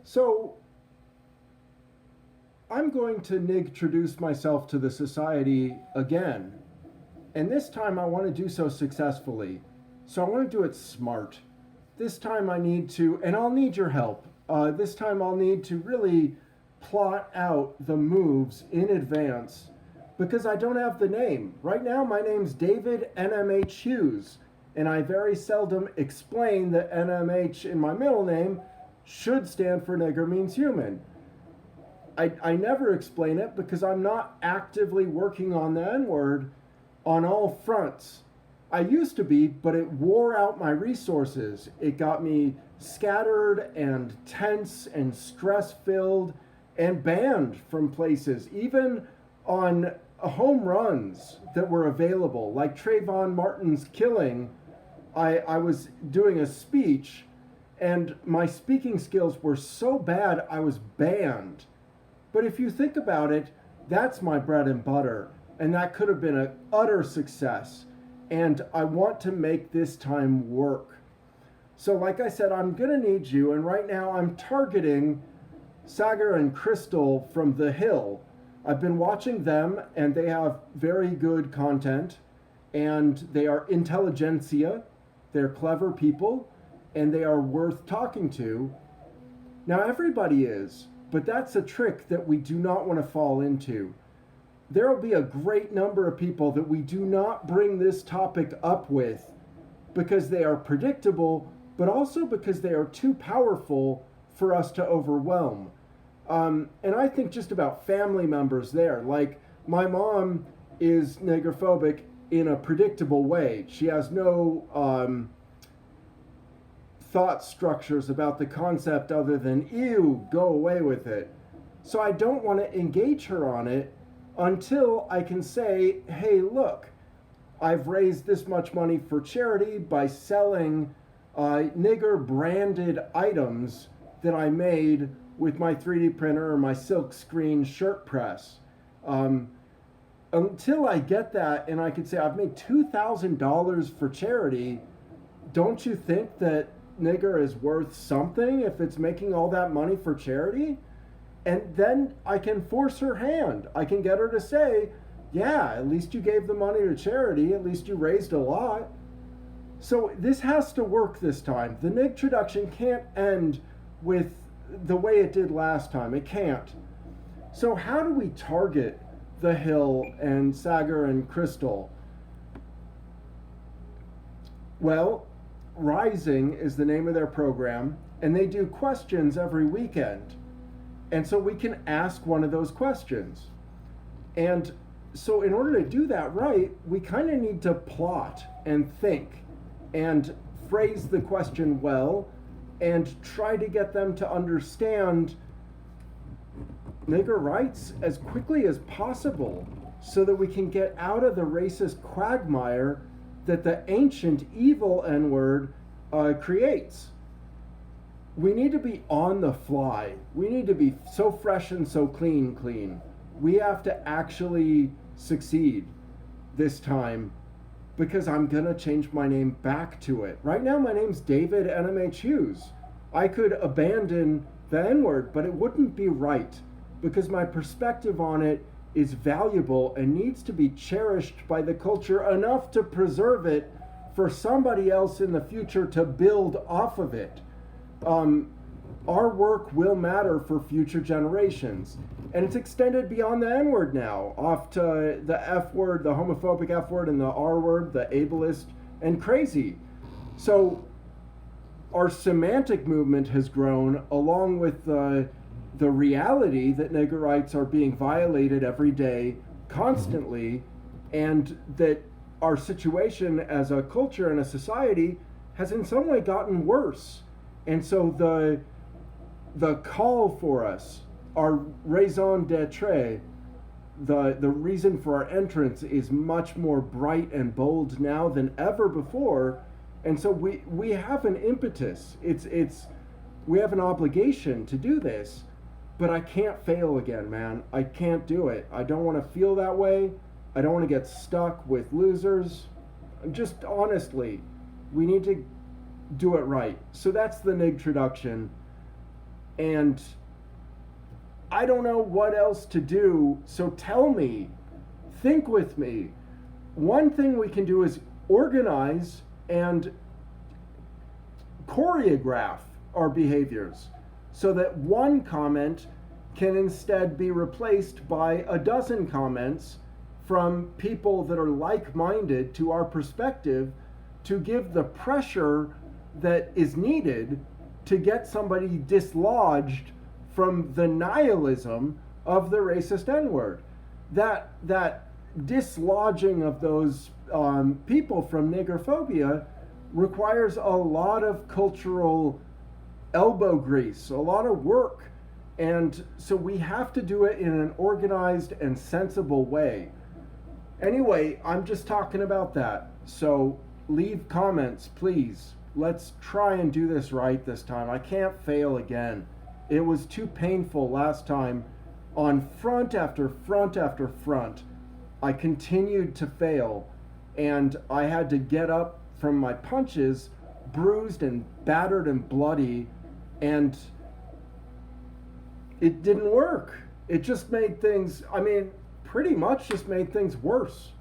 So I'm going to niggtroduce myself to the society again. And this time I want to do so successfully. So I want to do it smart. This time I need to, and I'll need your help. This time I'll need to really plot out the moves in advance because I don't have the name. Right now my name's David NMH Hughes, and I very seldom explain that NMH in my middle name should stand for nigger means human. I never explain it because I'm not actively working on the N word on all fronts. I used to be, but it wore out my resources. It got me scattered and tense and stress filled and banned from places, even on home runs that were available, like Trayvon Martin's killing. I was doing a speech and my speaking skills were so bad I was banned. But if you think about it, that's my bread and butter, and that could have been an utter success. And I want to make this time work. So like I said, I'm gonna need you, and right now I'm targeting Sagar and Crystal from The Hill. I've been watching them, and they have very good content, and they are intelligentsia, they're clever people, and they are worth talking to. Now everybody is, but that's a trick that we do not want to fall into. There will be a great number of people that we do not bring this topic up with because they are predictable, but also because they are too powerful for us to overwhelm. And I think just about family members there. Like, my mom is niggerphobic in a predictable way. She has no thought structures about the concept other than, ew, go away with it. So I don't want to engage her on it until I can say, hey, look, I've raised this much money for charity by selling nigger branded items that I made with my 3D printer or my silk screen shirt press. Until I get that and I can say I've made $2,000 for charity, don't you think that nigger is worth something if it's making all that money for charity? And then I can force her hand. I can get her to say, yeah, at least you gave the money to charity, at least you raised a lot. So this has to work this time. The niggtroduction can't end with the way it did last time. It can't. So how do we target The Hill and Sagar and Crystal? Well, Rising is the name of their program, and they do questions every weekend. And so we can ask one of those questions. And so in order to do that right, we kind of need to plot and think and phrase the question well and try to get them to understand nigger rights as quickly as possible so that we can get out of the racist quagmire that the ancient evil N-word creates. We need to be on the fly. We need to be so fresh and so clean. We have to actually succeed this time because I'm gonna change my name back to it. Right now my name's David NMH Hughes. I could abandon the N-word, but it wouldn't be right because my perspective on it is valuable and needs to be cherished by the culture enough to preserve it for somebody else in the future to build off of it. Our work will matter for future generations. And it's extended beyond the N-word now, off to the F word, the homophobic F word, and the R word, the ableist, and crazy. So our semantic movement has grown along with the reality that nigger rights are being violated every day, constantly, and that our situation as a culture and a society has in some way gotten worse. And so the call for us, our raison d'etre, the reason for our entrance is much more bright and bold now than ever before. And so we have an impetus. We have an obligation to do this. But I can't fail again, man. I can't do it. I don't want to feel that way. I don't want to get stuck with losers. Just honestly, we need to do it right. So that's the niggtroduction. And I don't know what else to do, so tell me, think with me. One thing we can do is organize and choreograph our behaviors so that one comment can instead be replaced by a dozen comments from people that are like-minded to our perspective, to give the pressure that is needed to get somebody dislodged from the nihilism of the racist N-word. That dislodging of those people from niggerphobia requires a lot of cultural elbow grease, a lot of work. And so we have to do it in an organized and sensible way. Anyway, I'm just talking about that. So leave comments, please. Let's try and do this right this time. I can't fail again. It was too painful last time. On front after front after front, I continued to fail, and I had to get up from my punches bruised and battered and bloody, and it didn't work. It just made things, pretty much just made things worse.